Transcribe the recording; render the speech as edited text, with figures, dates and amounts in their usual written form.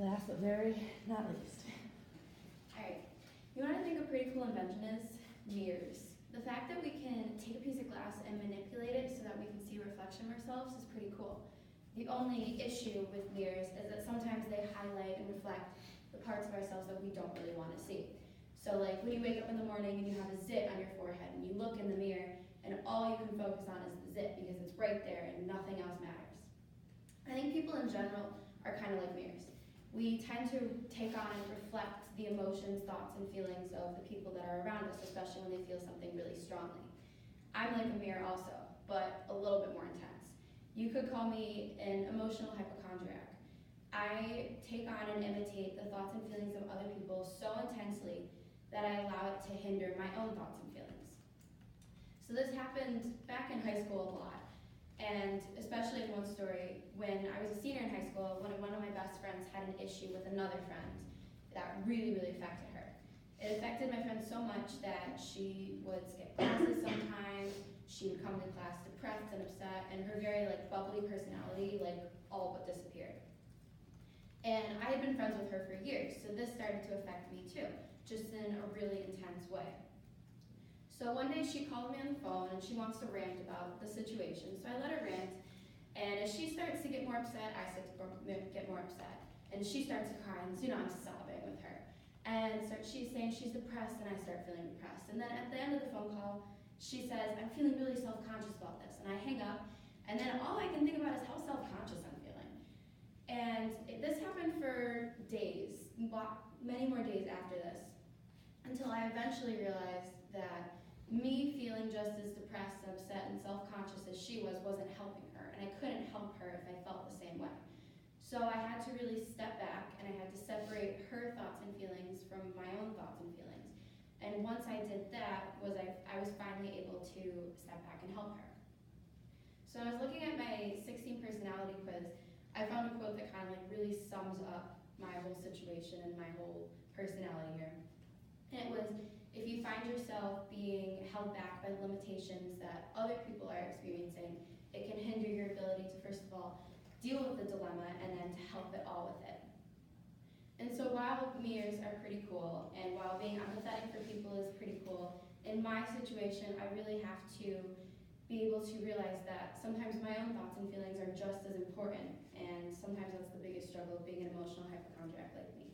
Last but very not least. Alright, you want to think a pretty cool invention is? Mirrors. The fact that we can take a piece of glass and manipulate it so that we can see a reflection of ourselves is pretty cool. The only issue with mirrors is that sometimes they highlight and reflect the parts of ourselves that we don't really want to see. So like when you wake up in the morning and you have a zit on your forehead and you look in the mirror and all you can focus on is the zit because it's right there and nothing else matters. I think people in general are kind of like mirrors. We tend to take on and reflect the emotions, thoughts, and feelings of the people that are around us, especially when they feel something really strongly. I'm like a mirror also, but a little bit more intense. You could call me an emotional hypochondriac. I take on and imitate the thoughts and feelings of other people so intensely that I allow it to hinder my own thoughts and feelings. So this happened back in high school a lot. And especially in one story, when I was a senior in high school, one of my best friends had an issue with another friend that really, really affected her. It affected my friend so much that she would skip classes sometimes, she would come to class depressed and upset, and her very bubbly personality all but disappeared. And I had been friends with her for years, so this started to affect me too, just in a really intense way. So one day she called me on the phone and she wants to rant about the situation. So I let her rant, and as she starts to get more upset, I start to get more upset. And she starts to cry, and so I'm sobbing with her. And so she's saying she's depressed, and I start feeling depressed. And then at the end of the phone call, she says, I'm feeling really self-conscious about this. And I hang up, and then all I can think about is how self-conscious I'm feeling. And this happened for days, many more days after this, until I eventually realized that me feeling just as depressed and upset and self-conscious as she wasn't helping her, and I couldn't help her if I felt the same way. So I had to really step back, and I had to separate her thoughts and feelings from my own thoughts and feelings. And once I did that, I was finally able to step back and help her. So I was looking at my 16 personality quiz. I found a quote that kind of really sums up my whole situation and my whole personality here. And it was, if you find yourself being held back by limitations that other people are experiencing, it can hinder your ability to, first of all, deal with the dilemma and then to help it all with it. And so while mirrors are pretty cool, and while being empathetic for people is pretty cool, in my situation, I really have to be able to realize that sometimes my own thoughts and feelings are just as important, and sometimes that's the biggest struggle of being an emotional hypochondriac like me.